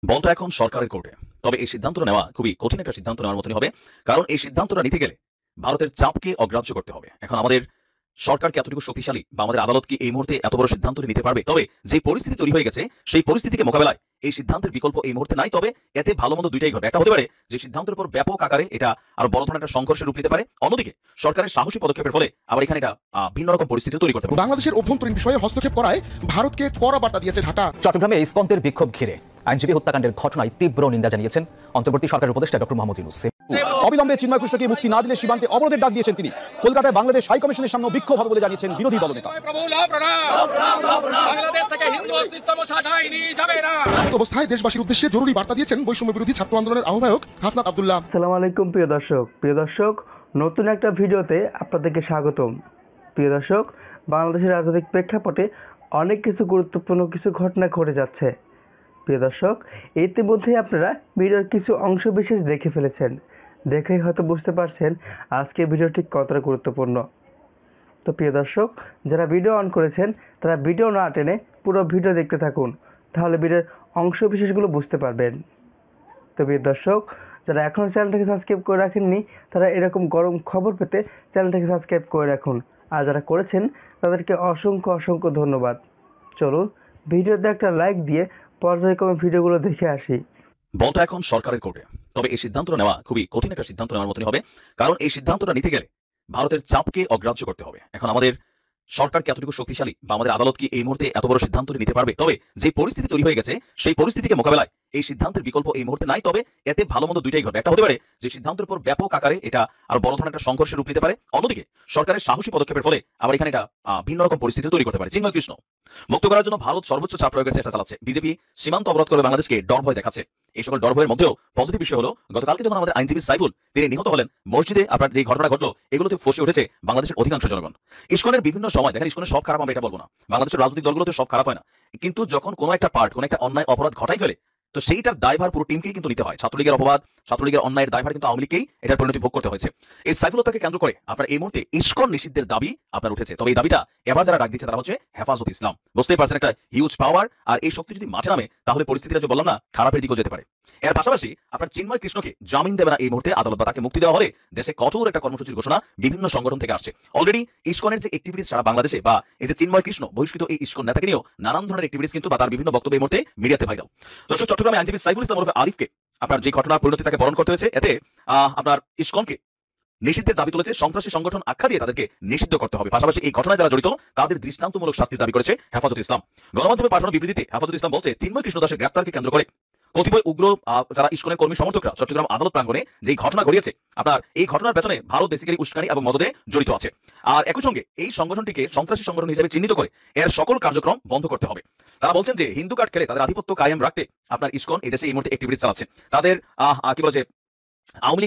বল তো এখন সরকারের কোর্টে। তবে এই সিদ্ধান্তটা নেওয়া খুবই কঠিন একটা সিদ্ধান্ত নেওয়ার মতনই হবে। কারণ এই সিদ্ধান্তটা নিতে গেলে ভারতের চাপকে অগ্রাহ্য করতে হবে। এখন আমাদের সরকার কি এতটুকু শক্তিশালী বা আমাদের আদালত কি এই মুহূর্তে এত বড় সিদ্ধান্তটি নিতে পারবে? তবে যে পরিস্থিতি তৈরি হয়ে গেছে সেই পরিস্থিতিকে মোকাবেলায় এই সিদ্ধান্তের বিকল্প এই মুহূর্তে নাই। তবে এতে ভালো মন্দ দুইটাই ঘটবে। একটা হতে পারে যে সিদ্ধান্তের উপর ব্যাপক আকারে এটা আরো বড় ধরনের একটা সংঘর্ষের রূপ নিতে পারে। অন্যদিকে সরকারের সাহসী পদক্ষেপের ফলে আবার এখানে এটা ভিন্ন রকম পরিস্থিতি তৈরি করতে পারে। বাংলাদেশের অভ্যন্তরীণ বিষয়ে হস্তক্ষেপ করায় ভারতকে কড়া বার্তা দিয়েছে ঢাকা। চট্টগ্রামে ইসকনের বিক্ষোভ ঘিরে আইনজীবী হত্যাকাণ্ডের ঘটনায় তীব্র নিন্দা জানিয়েছেন অন্তর্বর্তী সরকারের উপদেষ্টা ডক্টর মোহাম্মদ ইউনূস। অবিলম্বে চিন্ময় কৃষ্ণকে মুক্তি না দিলে সীমান্তে অবরোধের ডাক দিয়েছেন তিনি। কলকাতায় বাংলাদেশ হাই কমিশনের সামনে বিক্ষোভ হবে বলে জানিয়েছেন বিরোধী দলনেতা। অবস্থায় দেশবাসীর উদ্দেশ্যে জরুরি বার্তা দিয়েছেন বৈষম্য বিরোধী ছাত্র আন্দোলনের আহ্বায়ক হাসনাত আব্দুল্লাহ। আসসালামু আলাইকুম প্রিয় দর্শক, নতুন একটা ভিডিওতে আপনাদেরকে স্বাগতম। প্রিয় দর্শক, বাংলাদেশের রাজনৈতিক প্রেক্ষাপটে অনেক কিছু গুরুত্বপূর্ণ কিছু ঘটনা ঘটে যাচ্ছে। প্রিয় দর্শক, ইতিমধ্যেই আপনারা ভিডিওর কিছু অংশ বিশেষ দেখে ফেলেছেন। দেখেই হয়তো বুঝতে পারছেন আজকে ভিডিওটি কতটা গুরুত্বপূর্ণ। তো প্রিয় দর্শক, যারা ভিডিও অন করেছেন তারা ভিডিও না টেনে পুরো ভিডিও দেখতে থাকুন, তাহলে ভিডিওর অংশ বিশেষগুলো বুঝতে পারবেন। তো প্রিয় দর্শক, যারা এখনও চ্যানেলটাকে সাবস্ক্রাইব করে রাখেননি তারা এরকম গরম খবর পেতে চ্যানেলটাকে সাবস্ক্রাইব করে রাখুন, আর যারা করেছেন তাদেরকে অসংখ্য ধন্যবাদ। চলুন ভিডিওতে একটা লাইক দিয়ে পর্যায়ক্রমে ভিডিওগুলো দেখে আসি। বল তো এখন সরকারের কোর্টে। তবে এই সিদ্ধান্তটা নেওয়া খুবই কঠিন একটা সিদ্ধান্ত নেওয়ার মতনই হবে। কারণ এই সিদ্ধান্তটা নিতে গেলে ভারতের চাপকে অগ্রাহ্য করতে হবে। এখন আমাদের সরকার কি এতটুকু শক্তিশালী বা আমাদের আদালত কি এই মুহূর্তে এত বড় সিদ্ধান্তটি নিতে পারবে? তবে যে পরিস্থিতি তৈরি হয়ে গেছে সেই পরিস্থিতিকে মোকাবেলায় এই সিদ্ধান্তের বিকল্প এই মুহূর্তে নাই। তবে এতে ভালো মন্দ দুইটাই ঘটবে। একটা হতে পারে যে সিদ্ধান্তের উপর ব্যাপক আকারে এটা আরো বড় ধরনের একটা সংঘর্ষের রূপ নিতে পারে। অন্যদিকে সরকারের সাহসী পদক্ষেপের ফলে আবার এখানে এটা ভিন্ন রকম পরিস্থিতি তৈরি করতে পারে। চিন্ময় কৃষ্ণ মুক্ত করার জন্য ভারত সর্বোচ্চ চাপ প্রয়োগের চেষ্টা চালাচ্ছে। বিজেপি সীমান্ত অবরোধ করে বাংলাদেশকে ডর ভয় দেখাচ্ছে। এই সকল ডর ভয়ের মধ্যেও পজিটিভ বিষয় হলো গতকালকে যখন আমাদের আইনজীবী সাইফুল তিনি নিহত হলেন মসজিদে, আপনার যে ঘটনা ঘটলো এগুলোতে ফসে উঠেছে বাংলাদেশের অধিকাংশ জনগণ। ইসকনের বিভিন্ন সময় দেখেন, ইসকনের সব খারাপ আমরা এটা বলবো না, বাংলাদেশের রাজনৈতিক দলগুলোতে সব খারাপ হয় না, কিন্তু যখন কোনো একটা পার্ট কোনো একটা অন্যায় অপরাধ ঘটাই ফেলে তো সেইটার দায়ভার পুরো টিমকেই কিন্তু নিতে হয়। ছাত্রলীগের অপবাদ, ছাত্রলীগের অন্যায়ের দায়ভার কিন্তু আওয়ামী লীগকেই এটার পরিণতি ভোগ করতে হয়েছে। এই সাইফুল হত্যাকে কেন্দ্র করে আপনার এই মুহূর্তে ইসকন নিষিদ্ধের দাবি আপনার উঠেছে। তবে এই দাবিটা এবার যারা ডাক দিচ্ছে তারা হচ্ছে হেফাজত ইসলাম। বুঝতেই পারছেন একটা হিউজ পাওয়ার, আর এই শক্তি যদি মাঠে নামে তাহলে পরিস্থিতিটা যে বললাম না খারাপের দিকেও যেতে পারে। এর পাশাপাশি আপনার চিন্ময় কৃষ্ণকে জামিন দেবে না এই মুহূর্তে আদালত, বা তাকে মুক্তি দেওয়া হলে দেশে কঠোর একটা কর্মসূচির ঘোষণা বিভিন্ন সংগঠন থেকে আসছে। অলরেডি ইসকনের যে অ্যাক্টিভিটিস সারা বাংলাদেশে, বা এই যে চিন্ময় কৃষ্ণ বহিষ্কৃত এই ইসকন নেতাকে নিয়েও নানান ধরনের অ্যাক্টিভিটিস কিন্তু বা তার বিভিন্ন বক্তব্য এই মুহূর্তে মিডিয়াতে ভাইরাল। দর্শক, চট্টগ্রামে আইনজীবী সাইফুল ইসলাম ওরফে আরিফকে আপনার যে ঘটনার পরিণতি তাকে বরণ করতে হয়েছে, এতে আপনার ইসকনকে নিষিদ্ধের দাবি তুলেছে। সন্ত্রাসী সংগঠন আখ্যা দিয়ে তাদেরকে নিষিদ্ধ করতে হবে। পাশাপাশি এই ঘটনায় যারা জড়িত তাদের দৃষ্টান্তমূলক শাস্তির দাবি করেছে হেফাজত ইসলাম। গণমাধ্যমে পাঠানো বিবৃতিতে হেফাজত ইসলাম বলছে, চিন্ময় কৃষ্ণ দাসের গ্রেপ্তারকে কেন্দ্র করে কতিপয় উগ্র যারা ইসকনের কর্মী সমর্থকরা চট্টগ্রাম আদালত প্রাঙ্গণে যে ঘটনা ঘটিয়েছে, আপনার এই ঘটনার পেছনে ভারত বেসিক্যালি উস্কানি এবং মদদে জড়িত আছে। আর একই সঙ্গে এই সংগঠনটিকে সন্ত্রাসী সংগঠন হিসেবে চিহ্নিত করে এর সকল কার্যক্রম বন্ধ করতে হবে। তারা বলছেন যে হিন্দু কার্ড খেলে তাদের আধিপত্য কায়েম রাখতে আপনার ইসকন এদেশে এই মুহূর্তে অ্যাক্টিভিটিস চালাচ্ছে। তাদের কি বলছে, আওয়ামী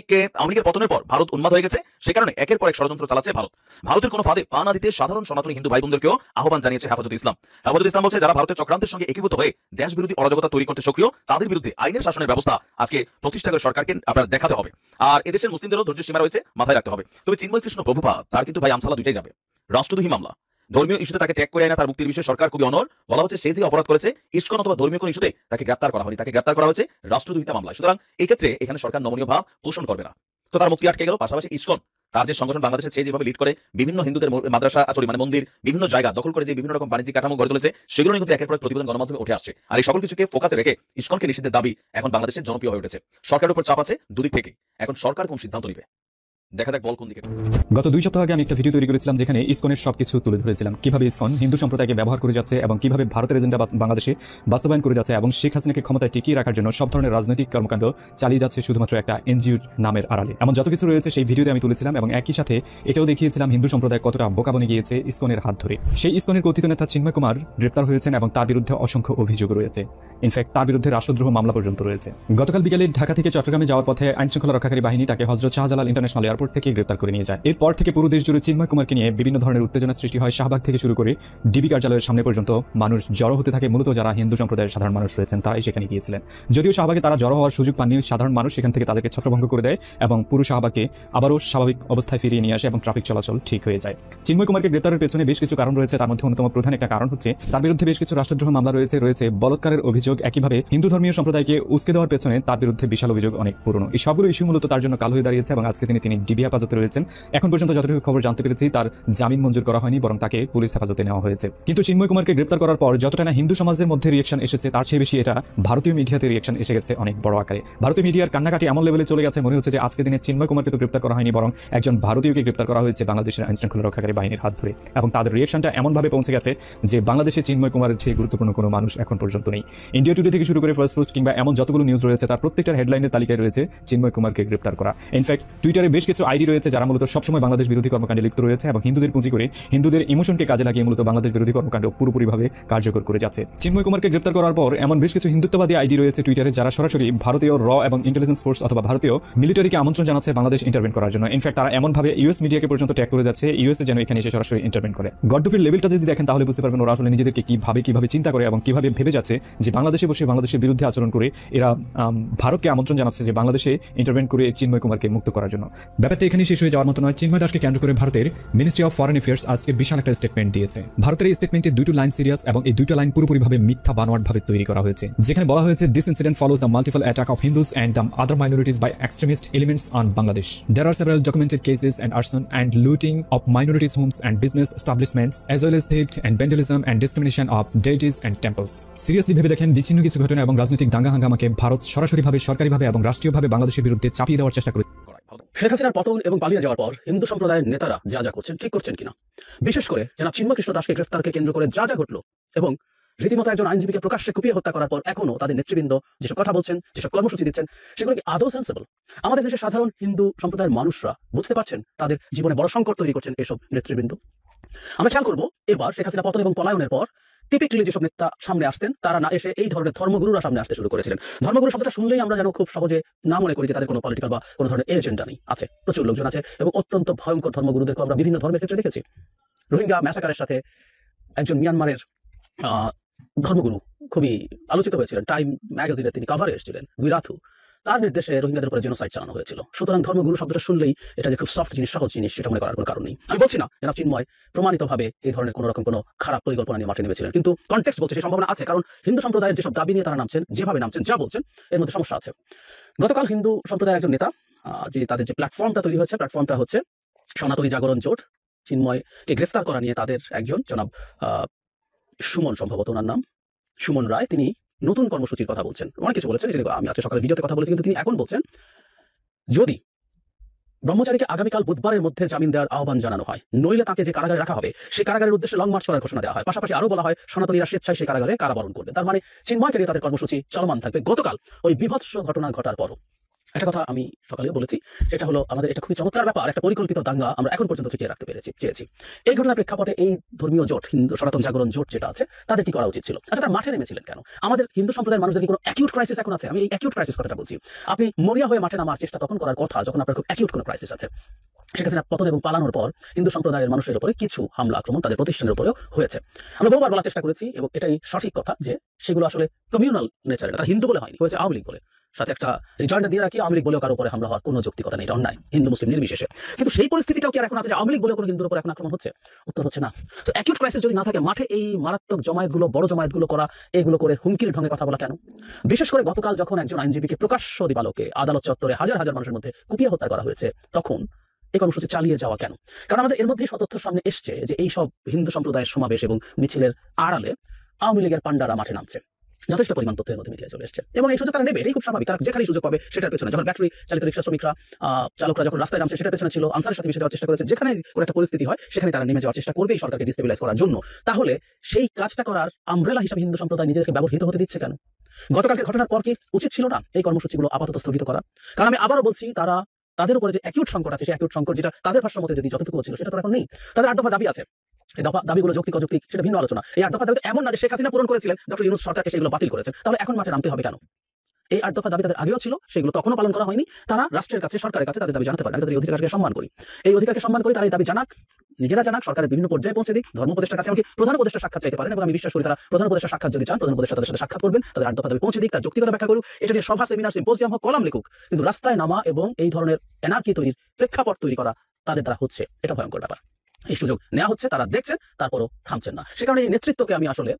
লীগের পতনের পর ভারত উন্মাদ হয়ে গেছে, সে কারণে একের পর এক ষড়যন্ত্র চালাচ্ছে ভারত। ভারতের কোনো ফাঁদে পা না দিতে সাধারণ সনাতনী হিন্দু ভাই বোনদেরকেও আহ্বান জানিয়েছে হেফাজত ইসলাম। হেফাজত ইসলাম বলছে, যারা ভারতের চক্রান্তের সঙ্গে একীভূত হয়ে দেশ বিরোধী অরাজকতা তৈরি করতে সক্রিয় তাদের বিরুদ্ধে আইনের শাসনের ব্যবস্থা আজকে প্রতিষ্ঠা করে সরকারকে আপনার দেখাতে হবে। আর এদেশের মুসলিমদেরও ধৈর্য সীমা রয়েছে, মাথায় রাখতে হবে। তবে চিন্ময় কৃষ্ণ প্রভুপাদ তার কিন্তু ভাই আমসালা দুইটাই যাবে। রাষ্ট্রদ্রোহী মামলা, ধর্মীয় ইস্যুতে তাকে ট্যাগ করে আনা তার মুক্তির বিষয়ে সরকার খুবই অনড়। বলা হচ্ছে সে যে অপরাধ করেছে ইসকন অথবা ধর্মীয় কোন ইস্যুতে তাকে গ্রেপ্তার করা হয়নি, তাকে গ্রেপ্তার করা হয়েছে রাষ্ট্রদ্রোহিতা মামলায়। সুতরাং এই ক্ষেত্রে এখানে সরকার নমনীয় ভাব পোষণ করবে না, তো তার মুক্তি আটকে গেল। পাশাপাশি ইসকন তার যে সংগঠন বাংলাদেশে সে যেভাবে লিড করে বিভিন্ন হিন্দুদের মাদ্রাসা মানে মন্দির বিভিন্ন জায়গা দখল করে যে বিভিন্ন রকম বাণিজ্যিক কাঠামো গড়ে তুলেছে, সেগুলো কিন্তু একের পর প্রতিবেদন গণমাধ্যমে উঠে আসছে। আর এই সকল কিছুকে ফোকাসে রেখে ইসকনকে নিষিদ্ধের দাবি এখন বাংলাদেশের জনপ্রিয় হয়ে উঠেছে। সরকারের উপর চাপ আছে দুদিক থেকে। এখন সরকার কোন সিদ্ধান্ত নিবে, দেখা যাক বল কোন দিকে। গত 2 সপ্তাহ আগে আমি একটা ভিডিও তৈরি করেছিলাম যেখানে ইসকনের সবকিছু তুলে ধরেছিলাম, কিভাবে ইসকন হিন্দু সম্প্রদায়কে ব্যবহার করে যাচ্ছে এবং কিভাবে ভারতের এজেন্ডা বাংলাদেশে বাস্তবায়ন করে যাচ্ছে এবং শেখ হাসিনাকে ক্ষমতায় টিকিয়ে রাখার জন্য সব ধরনের রাজনৈতিক কর্মকাণ্ড চালিয়ে যাচ্ছে শুধুমাত্র একটা এনজিও নামের আড়ালে। এমন যত কিছু রয়েছে সেই ভিডিওতে আমি তুলেছিলাম এবং একই সাথে এটাও দেখিয়েছিলাম হিন্দু সম্প্রদায় কতটা বোকা বনে গিয়েছে ইসকনের হাত ধরে। সেই ইসকনের কথিত নেতা চিন্ময় কুমার গ্রেপ্তার হয়েছেন এবং তার বিরুদ্ধে অসংখ্য অভিযোগ রয়েছে। ইনফ্যাক্ট তার বিরুদ্ধে রাষ্ট্রদ্রোহ মামলা পর্যন্ত রয়েছে। গতকাল বিকেলে ঢাকা থেকে চট্টগ্রামে যাওয়ার পথে আইনশৃঙ্খলা রক্ষাকারী বাহিনী তাকে Hazrat Shahjalal international airport airport থেকে গ্রেপ্তার করে নিয়ে যায়। এরপর থেকে পুরো দেশ জুড়ে চিন্ময় কুমারকে নিয়ে বিভিন্ন ধরনের উত্তেজনা সৃষ্টি হয়। শাহবাগ থেকে শুরু করে ডিবি কার্যালয়ের সামনে পর্যন্ত মানুষ জড়ো হতে থাকে। মূলত যারা হিন্দু সম্প্রদায়ের সাধারণ মানুষ রয়েছেন তারাই সেখানে গিয়েছিলেন। যদিও শাহবাগে তারা জড়ো হওয়ার সুযোগ পাননি, সাধারণ মানুষ সেখান থেকে তাদেরকে ছত্রভঙ্গ করে দেয় এবং পুরো শাহবাগকে আবারও স্বাভাবিক অবস্থায় ফিরিয়ে নিয়ে আসে এবং ট্রাফিক চলাচল ঠিক হয়ে যায়। চিন্ময় কুমারকে গ্রেপ্তারের পেছনে বেশ কিছু কারণ রয়েছে। তার মধ্যে অন্যতম প্রধান একটা কারণ হচ্ছে তার বিরুদ্ধে বেশ কিছু রাষ্ট্রদ্রোহ মামলা রয়েছে বলৎকারের অভিযোগ। একইভাবে হিন্দু ধর্মীয় সম্প্রদায়কে উস্কে দেওয়ার পেছনে তার বিরুদ্ধে বিশাল অভিযোগ অনেক পুরনো। এই সবগুলো ইস্যু মূলত তার জন্য কাল হয়ে দাঁড়িয়েছে এবং আজকে তিনি ডিবি হেফাজতে রয়েছেন। এখন পর্যন্ত যতটুকু খবর জানতে পেরেছি তার জামিন মঞ্জুর করা হয়নি, বরং তাকে পুলিশ হেফাজতে নেওয়া হয়েছে। কিন্তু চিন্ময় কুমারকে গ্রেপ্তার করার পর যতটা না হিন্দু সমাজের মধ্যে রিয়েকশন এসেছে তার চেয়ে বেশি এটা ভারতীয় মিডিয়াতে রিয়েকশন এসে গেছে অনেক বড় আকারে। ভারতীয় মিডিয়ার কান্নাকাটি এমন লেভেলে চলে গেছে, মনে হচ্ছে যে আজকে দিনে চিন্ময় কুমারকে তো গ্রেপ্তার করা হয়নি, বরং একজন ভারতীয়কে গ্রেপ্তার করা হয়েছে বাংলাদেশের আইনশৃঙ্খলা রক্ষাকারী বাহিনীর হাত ধরে। এবং তাদের রিয়েকশনটা এমনভাবে পৌঁছে গেছে যে বাংলাদেশে চিন্ময় কুমারের চেয়ে গুরুত্বপূর্ণ কোনো মানুষ এখন পর্যন্ত নেই। ইন্ডিয়া টুডে থেকে শুরু করে ফার্স্ট পোস্ট কিংবা এমন যতগুলো নিউজ রয়েছে তার প্রত্যেকটার হেডলাইনের তালিকায় রয়েছে চিন্ময় কুমারকে গ্রেপ্তার করা। ইনফ্যাক্ট টুইটারে বেশ কিছু আইডি রয়েছে যারা মূলত সবসময় বাংলাদেশ বিরোধী কর্মকাণ্ডে লিপ্ত রয়েছে এবং হিন্দুদের পুঁজি করে হিন্দুদের ইমোশনকে কাজে লাগিয়ে মূলত বাংলাদেশ বিরোধী কর্মকাণ্ড পুরোপুরিভাবে কার্যকর করে যাচ্ছে। চিন্ময় কুমারকে গ্রেপ্তার করার পর এমন বেশ কিছু হিন্দুত্ববাদী আইডি রয়েছে টুইটারে যারা সরাসরি ভারতীয় র এবং ইন্টেলিজেন্স ফোর্স অথবা ভারতীয় মিলিটারিকে আমন্ত্রণ জানাচ্ছে বাংলাদেশ ইন্টারভেন করার জন্য। ইনফ্যাক্ট তারা এমনভাবে ইউএস মিডিয়াকে পর্যন্ত ট্যাগ করে যাচ্ছে ইউএসএ যেন এখানে এসে সরাসরি ইন্টারভেন করে। গর্দপির লেভেলটা যদি দেখেন তাহলে বুঝতে পারবেন ওরা আসলে নিজেদেরকে কিভাবে চিন্তা করে এবং কিভাবে ভেবে যাচ্ছে যে বাংলাদেশে বসে বাংলাদেশের বিরুদ্ধে আচরণ করে এরা ভারতকে আমন্ত্রণ জানাচ্ছে যে বাংলাদেশে ইন্টারভেন করে চিন্ময় কুমারকে মুক্ত করার জন্য। ব্যাপারটা এখানে শেষ হয়ে যাওয়ার মতো নয়। চিন্ময় দাসকে কেন্দ্র করে ভারতের মিনিস্ট্রি অফ ফরেন অ্যাফেয়ার্স আজকে বিশাল একটা স্টেটমেন্ট দিয়েছে। ভারতের এই স্টেটমেন্টে দুটো লাইন সিরিয়াস এবং এই দুটো লাইন পুরোপুরিভাবে মিথ্যা বানোয়াটভাবে তৈরি করা হয়েছে, যেখানে বলা হয়েছে this incident follows the multiple attack of Hindus and the other minorities by extremist elements on Bangladesh. There are several documented cases and arson and looting of minorities' homes and business establishments, as well as theft and vandalism and discrimination of deities and temples. Seriously ভেবে দেখেন বিচ্ছিন্ন কিছু ঘটনা এবং রাজনৈতিক দাঙ্গা হাঙ্গামাকে ভারত সরাসরিভাবে সরকারিভাবে এবং রাষ্ট্রীয়ভাবে বাংলাদেশের বিরুদ্ধে চাপিয়ে দেওয়ার চেষ্টা করে। শেখ হাসিনার পতন এবং পালিয়ে যাওয়ার পর হিন্দু সম্প্রদায়ের নেতারা যা করছেন ঠিক করছেন কিনা, বিশেষ করে জনাব চিন্ময় কৃষ্ণ দাসকে গ্রেফতারকে কেন্দ্র করে যা ঘটলো এবং রীতিমতো একজন আইনজীবীকে প্রকাশ্যে কুপিয়ে হত্যা করার পর এখনো তাদের নেতৃবৃন্দ যেসব কথা বলছেন, যেসব কর্মসূচি দিচ্ছেন, সেগুলো কি আদৌ সেন্সেবল? আমাদের দেশের সাধারণ হিন্দু সম্প্রদায়ের মানুষরা বুঝতে পারছেন তাদের জীবনে বড় সংকট তৈরি করছেন এসব নেতৃবৃন্দ। আমরা খেয়াল করবো এবার শেখ হাসিনা পতন এবং পলায়নের পর টিপিক্যালি যেসব নেতা সামনে আসতেন তারা না এসে এই ধরনের ধর্মগুরুরা সামনে আসতে শুরু করেছিলেন। ধর্মগুরু শব্দটা শুনলেই আমরা যেন খুব সহজে না মনে করি যে তাদের কোনো পলিটিক্যাল বা কোনো ধরনের এজেন্ডা নেই। আছে, প্রচুর লোকজন আছে এবং অত্যন্ত ভয়ঙ্কর ধর্মগুরুদেরকে আমরা বিভিন্ন ধর্মের ক্ষেত্রে দেখেছি। রোহিঙ্গা ম্যাসাকারের সাথে একজন মিয়ানমারের ধর্মগুরু খুবই আলোচিত হয়েছিলেন, টাইম ম্যাগাজিনে তিনি কভারে এসেছিলেন, উইরাথু। তার নির্দেশে রোহিঙ্গাদের উপরে জেনোসাইড চালানো হয়েছিল। সুতরাং ধর্মগুরু শব্দটা শুনলেই এটা যে খুব সফট জিনিস, সহজ জিনিস, সেটা মনে করার কোনো কারণ নেই। আমি বলছি না জনাব চিন্ময় প্রমাণিতভাবে এই ধরনের কোনো রকম কোনো খারাপ পরিকল্পনা নিয়ে মাঠে নেমেছিলেন, কিন্তু কনটেক্সট বলছে সেই সম্ভাবনা আছে, কারণ হিন্দু সম্প্রদায়ের যেসব দাবি নিয়ে তারা নামছেন, যেভাবে নামছেন, যা বলছেন, এর মধ্যে সমস্যা আছে। গতকাল হিন্দু সম্প্রদায়ের একজন নেতা যে তাদের যে প্ল্যাটফর্মটা তৈরি হয়েছে, প্ল্যাটফর্মটা হচ্ছে সনাতনী জাগরণ জোট, চিন্ময়কে গ্রেফতার করা নিয়ে তাদের একজন জনাব সুমন, সম্ভবত ওনার নাম সুমন রায়, তিনি নতুন কর্মসূচির কথা বলছেন। অনেক কিছু বলেছেন, আমি আজকে সকালে ভিডিওতে কথা বলেছি, কিন্তু তিনি এখন বলছেন যদি ব্রহ্মচারীকে আগামীকাল বুধবারের মধ্যে জামিন দেওয়ার আহ্বান জানানো হয়, নইলে তাকে যে কারাগারে রাখা হবে সেই কারাগারের উদ্দেশ্যে লং মার্চ করার ঘোষণা দেওয়া হয়। পাশাপাশি আরো বলা হয় সনাতনীরা স্বেচ্ছায় সেই কারাগারে কারাবরণ করবে। তার মানে চিন্ময়কে নিয়ে তাদের কর্মসূচি চলমান থাকবে। গতকাল ওই বিভৎস ঘটনা ঘটার পরও একটা কথা আমি সকালেও বলেছি, সেটা হলো আমাদের এটা খুবই চমৎকার ব্যাপার, একটা পরিকল্পিত দাঙ্গা আমরা এখন পর্যন্ত টিকিয়ে রাখতে চেয়েছি। এই ঘটনার প্রেক্ষাপটে এই ধর্মীয় জোট, হিন্দু সনাতন জাগরণ জোট যেটা আছে, তাদের কি করা উচিত ছিল? আচ্ছা, তারা মাঠে নেমেছিলেন কেন? আমাদের হিন্দু সম্প্রদায়ের মানুষদের কোনো অ্যাকিউট ক্রাইসিস এখন আছে? আমি এই অ্যাকিউট ক্রাইসিস কথাটা বলছি। আপনি মরিয়া হয়ে মাঠে নামার চেষ্টা তখন করার কথা যখন আপনার খুব অ্যাকিউট কোনো ক্রাইসিস আছে। শেখ হাসিনার পতন এবং পালানোর পর হিন্দু সম্প্রদায়ের মানুষের উপরে কিছু হামলা আক্রমণ তাদের প্রতিষ্ঠানের উপরেও হয়েছে। আমরা বহুবার বলার চেষ্টা করেছি এবং এটাই সঠিক কথা যে সেগুলো আসলে কমিউনাল নেচারের, তারা হিন্দু বলে হয়নি, হয়েছে আওয়ামী লীগ বলে। সাথে একটা রিজয়েন্টটা দিয়ে রাখি, আওয়ামী লীগ বলেও কারো উপরে হামলা হওয়ার কোনো যৌক্তিকতা নেই, এটা অন্যায়, হিন্দু মুসলিম নির্বিশেষে। কিন্তু সেই পরিস্থিতিটাও কি এখন আছে যে আওয়ামী লীগ বলেও কোনো হিন্দুর উপর এখন আক্রমণ হচ্ছে? উত্তর হচ্ছে না। তো অ্যাকিউট ক্রাইসিস যদি না থাকে, মাঠে এই মারাত্মক জমায়েতগুলো, বড় জমায়েতগুলো করা, এগুলো করে হুমকির ঢঙে কথা বলা কেন? বিশেষ করে গতকাল যখন একজন আইনজীবীকে প্রকাশ্য দিবালোকে আদালত চত্বরে হাজার হাজার মানুষের মধ্যে কুপিয়ে হত্যা করা হয়েছে, তখন এই কর্মসূচি চালিয়ে যাওয়া কেন? কারণ আমাদের এর মধ্যেই তথ্য সামনে এসছে যে এই সব হিন্দু সম্প্রদায়ের সমাবেশ এবং মিছিলের আড়ালে আওয়ামী লীগের পান্ডারা মাঠে নামছে। যথেষ্ট পরিমাণ তথ্যের মধ্যে মিডিয়া চলে এসছে এবং এই সুযোগ তারা নেবে, এটাই খুব স্বাভাবিক। তারা যেখানেই সুযোগ পাবে সেটার পেছনে, যখন ব্যাটারি চালিত রিক্সা শ্রমিকরা, চালকরা যখন রাস্তায় নামছে, সেটার পেছনে ছিল আনসারের সাথে মিশে যাওয়ার চেষ্টা করেছে। যেখানে কোনো একটা পরিস্থিতি হয় সেখানে তারা নেমে যাওয়ার চেষ্টা করবে এই সরকারকে ডিস্টেবিলাইজ করার জন্য। তাহলে সেই কাজটা করার আমব্রেলা হিসাবে হিন্দু সম্প্রদায় নিজেদেরকে ব্যবহৃত হতে দিচ্ছে কেন? গতকালকের ঘটনার পর কি উচিত ছিল না এই কর্মসূচিগুলো আপাতত স্থগিত করা? কারণ আমি আবারও বলছি, তাদের উপরে যে অ্যাকিউট সংকট আছে, সেই অ্যাকিউট সংকট যেটা তাদের ভাষ্য মতে যদি যতটুকু ছিল সেটা তো এখন নেই। তাদের 8 দফা দাবি আছে, এই দাবিগুলো যৌক্তিক অযৌক্তিক সেটা ভিন্ন আলোচনা। এই 8 দফা দাবি এমন না যে শেখ হাসিনা পূরণ করেছিলেন, ডক্টর ইউনূস সরকারকে সেগুলো বাতিল করেছেন। তাহলে এখন মাঠে নামতে হবে কেন? এই 8 দফা দাবি তাদের আগেও ছিল, সেগুলো তখনও পালন করা হয়নি। তারা রাষ্ট্রের কাছে, সরকারের কাছে তাদের দাবি জানাতে পারে। আমি তাদের এই অধিকারকে সম্মান করি। এই অধিকারকে সম্মান করি, তারা এই দাবি জানাক, নিজেরা জানাক, সরকারের বিভিন্ন পর্যায়ে পৌঁছে দিক, ধর্ম উপদেষ্টার কাছে এমনকি প্রধান উপদেষ্টা সাক্ষাৎ চাইতে পারেন, এবং আমি বিশ্বাস করি তারা প্রধান উপদেষ্টা সাক্ষাৎ যদি চান, প্রধান উপদেষ্টা তাদের সাথে সাক্ষাৎ করবেন, তাদের 8 দফা দাবি পৌঁছে দিক, তার যৌক্তিকতা ব্যাখ্যা করুক, এটা নিয়ে সভা, সেমিনার, সিম্পোজিয়াম হোক, কলাম লিখুক, কিন্তু রাস্তায় নামা এবং এই ধরনের এনার্কি তৈরির প্রেক্ষাপট তৈরি করা তাদের দ্বারা হচ্ছে, এটা ভয়ঙ্কর ব্যাপার। এই সুযোগ নেওয়া হচ্ছে, তারা দেখছেন, তারপরও থামছেন না। সে কারণে এই নেতৃত্বকে আমি আসলে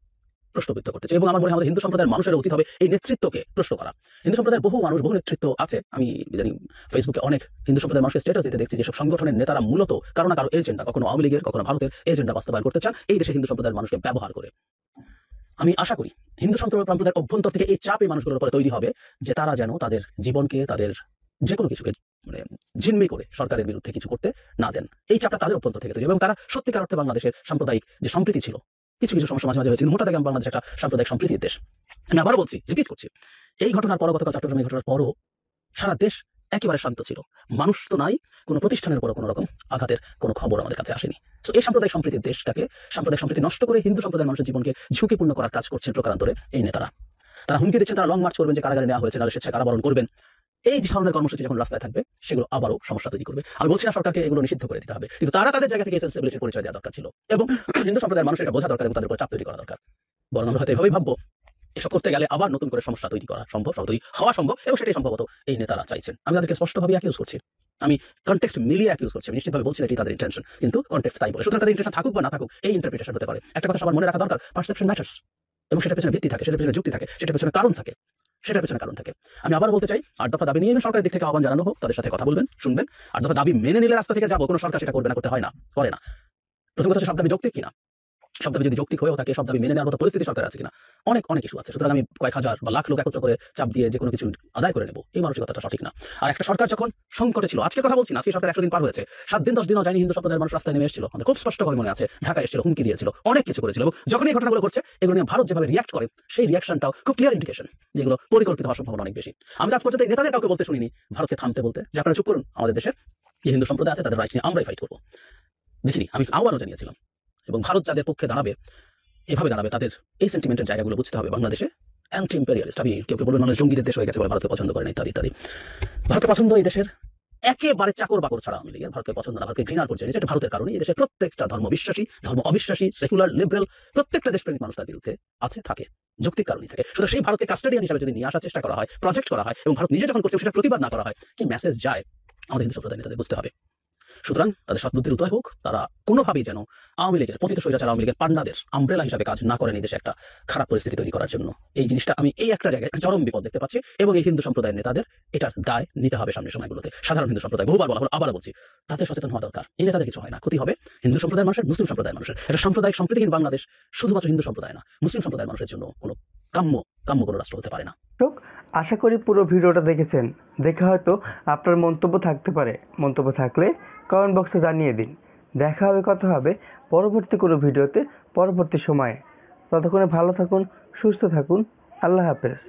প্রশ্নবিদ্ধ করতে চাই, এবং আমার মনে হয় আমাদের হিন্দু সম্প্রদায়ের মানুষের উচিত হবে এই নেতৃত্বকে প্রশ্ন করা। হিন্দু সম্প্রদায়ের বহু মানুষ, বহু নেতৃত্ব আছে। আমি ইদানিং ফেসবুকে অনেক হিন্দু সম্প্রদায়ের মানুষের স্ট্যাটাস দিতে দেখছি, যেসব সংগঠনের নেতারা মূলত কারো না কারো এজেন্ডা, কখনো আওয়ামী লীগের, কখনো ভারতের এজেন্ডা বাস্তবায়ন করতে চান এই দেশে হিন্দু সম্প্রদায়ের মানুষকে ব্যবহার করে। আমি আশা করি হিন্দু সম্প্রদায়ের অভ্যন্তর থেকে এই চাপ এই মানুষগুলোর উপরে তৈরি হবে যে তারা যেন তাদের জীবনকে, তাদের যে কোনো কিছুকে মানে জিম্মি করে সরকারের বিরুদ্ধে কিছু করতে না দেন। এই চাপটা তাদের অভ্যন্তর থেকে তৈরি, এবং তারা সত্যিকার অর্থে বাংলাদেশের সাম্প্রদায়িক যে সম্প্রীতি ছিল, কিছু কিছু সমস্যা মাঝে মাঝে হয়েছিল, মোটা থেকে বাংলাদেশ একটা সাম্প্রদায়িক সম্প্রীতির দেশ। আমি আবারও বলছি, রিপিট করছি, এই ঘটনার পর, গতকাল চট্টগ্রামে ঘটনার পরও সারা দেশ একেবারে শান্ত ছিল। মানুষ তো নাই, কোনো প্রতিষ্ঠানের উপর কোনো রকম আঘাতের কোনো খবর আমাদের কাছে আসেনি। তো এই সাম্প্রদায়িক সম্প্রীতির দেশটাকে, সাম্প্রদায়িক সম্প্রীতি নষ্ট করে হিন্দু সম্প্রদায়ের মানুষের জীবনকে ঝুঁকিপূর্ণ করার কাজ করছেন প্রকারান্তরে এই নেতারা। তারা হুমকি দিচ্ছেন, তারা লং মার্চ করবেন, যে কারাগারে নেওয়া হয়েছে, নাহলে স্বেচ্ছায় কারাবরণ করবেন। এই ধরনের কর্মসূচি যখন রাস্তায় থাকবে, সেগুলো আবারও সমস্যা তৈরি করবে। আমি বলছি না সরকারকে এগুলো নিষিদ্ধ করে দিতে হবে, কিন্তু তারা তাদের জায়গা থেকে সেন্সিবিলিটির পরিচয় দেওয়া দরকার ছিল, এবং হিন্দু সম্প্রদায়ের মানুষের এটা বোঝা দরকার, এবং তাদের উপর চাপ তৈরি করা দরকার। বরং আমরা হয়তো এভাবেই ভাববো, এসব করতে গেলে আবার নতুন করে সমস্যা তৈরি করা সম্ভব, তৈরি হওয়া সম্ভব, এবং সেটাই সম্ভবত এই নেতারা চাইছেন। আমি তাদেরকে স্পষ্টভাবে অ্যাকিউজ করছি, আমি কনটেক্সট মিলিয়ে অ্যাকিউজ করছি, আমি নিশ্চিতভাবে বলছি না এটি তাদের ইন্টেনশন, কিন্তু কনটেক্সট তাই বলে। সুতরাং তাদের ইন্টেনশন থাকুক বা না থাকুক, এই ইন্টারপ্রিটেশন হতে পারে। একটা কথা সবার মনে রাখা দরকার, পারসেপশন ম্যাটার্স, এবং সেটার পেছনে ভিত্তি থাকে, সেটার পেছনে যুক্তি থাকে, সেটার পেছনে কারণ থাকে, সেটার পেছনে কারণ থাকে। আমি আবার বলতে চাই, 8 দফা দাবি নিয়ে সরকারের দিক থেকে আহ্বান জানানো হোক, তাদের সাথে কথা বলবেন, শুনবেন। 8 দফা দাবি মেনে নিলে রাস্তা থেকে যাবো, কোনো সরকার সেটা করবে না, করতে হয় না, করে না। প্রথম কথা হচ্ছে সব দাবি যৌক্তিক কিনা, সব দাবি যদি যৌক্তিক হয়েও থাকে, সব দাবি মেনে নেওয়ার মতো পরিস্থিতি সরকার আছে কিনা, অনেক অনেক ইস্যু আছে। সুতরাং আমি কয়েক হাজার বা লাখ লোক একত্র করে চাপ দিয়ে যে কোনো কিছু আদায় করে নেব, এই মানসিকতাটা সঠিক না। আর একটা সরকার যখন সংকটে ছিল, আজকে কথা বলছি না, আজকে সরকার 100 দিন পার হয়েছে, 7 দিন 10 দিনও যায়নি, হিন্দু সম্প্রদায়ের মানুষ রাস্তায় নেমে এসেছিল, আমাদের খুব স্পষ্টভাবে মনে আছে, ঢাকা এসেছিল, হুমকি দিয়েছিল, অনেক কিছু করেছিল, এবং যখন এই ঘটনাগুলো ঘটছে, এগুলো নিয়ে ভারত যেভাবে রিয়াক্ট করে, সেই রিয়াকশনটাও খুব ক্লিয়ার ইন্ডিকেশন যেগুলো পরিকল্পিত হওয়ার সম্ভাবনা অনেক বেশি। আমি আজ পর্যন্ত নেতাদের কাউকে বলতে শুনিনি ভারতকে থামতে বলতে, যে আপনারা চুপ করুন, আমাদের দেশের যে হিন্দু সম্প্রদায় আছে তাদের রাইট নিয়ে আমরাই ফাইট করবো, দেখিনি। আমি আহ্বানও জানিয়েছিলাম, এবং ভারত যাদের পক্ষে দাঁড়াবে, এভাবে দাঁড়াবে, তাদের এই সেন্টিমেন্টের জায়গাগুলো বুঝতে হবে। বাংলাদেশে অ্যান্টি ইম্পেরিয়ালিস্ট, আমি কেউ বলবেন মানুষ জঙ্গিদের দেশ হয়ে গেছে বলে ভারতকে পছন্দ করে না, ইত্যাদি ইত্যাদি। ভারতকে পছন্দ এই দেশের একেবারে চাকর বাকর ছাড়া আওয়ামী লীগের, ভারতকে পছন্দ না, ভারতকে ঘৃণার পর্যায়ে, যেটা ভারতের কারণে এই দেশের প্রত্যেকটা ধর্ম বিশ্বাসী, ধর্ম অবিশ্বাসী, সেকুলার, লিবারেল, প্রত্যেকটা দেশপ্রেমিক মানুষ তার বিরুদ্ধে আছে, থাকে, যৌক্তিক কারণেই থাকে। সুতরাং সেই ভারতকে কাস্টাডিয়ান হিসাবে যদি নিয়ে আসার চেষ্টা করা হয়, প্রজেক্ট করা হয়, এবং ভারত নিজে যখন করছে সেটা প্রতিবাদ না করা হয়, কি মেসেজ যায় আমাদের হিন্দু সম্প্রদায় নেতাদের বুঝতে হবে। সুতরাং তাদের সৎবুদ্ধির উদয় হোক, তারা কোনোভাবেই যেন আওয়ামী লীগের পতিত স্বৈরাচার আওয়ামী লীগের পান্ডাদের আমব্রেলা হিসাবে কাজ না করেন এই দেশে একটা খারাপ পরিস্থিতি তৈরি করার জন্য। এই জিনিসটা আমি এই একটা জায়গায় চরম বিপদ দেখতে পাচ্ছি, এবং এই হিন্দু সম্প্রদায়ের নেতাদের এটার দায় নিতে হবে সামনের সময়গুলোতে। সাধারণ হিন্দু সম্প্রদায়, বহুবার বলা হলো, আবারও বলছি, তাদের সচেতন হওয়া দরকার। এই নেতাদের কিছু হয় না, ক্ষতি হবে হিন্দু সম্প্রদায়ের মানুষের, মুসলিম সম্প্রদায়ের মানুষের। এটা সাম্প্রদায়িক সম্প্রীতিহীন বাংলাদেশ শুধুমাত্র হিন্দু সম্প্রদায় না, মুসলিম সম্প্রদায়ের মানুষের জন্য কোনো কাম্য কোনো রাষ্ট্র হতে পারে না। আশা করি পুরো ভিডিওটা দেখেছেন, দেখে হয়তো আপনার মন্তব্য থাকতে পারে, মন্তব্য থাকলে কমেন্ট বক্সে জানিয়ে দিন। দেখা হবে, কথা হবে পরবর্তী কোনো ভিডিওতে, পরবর্তী সময়ে। ততক্ষণে ভালো থাকুন, সুস্থ থাকুন, আল্লাহ হাফেজ।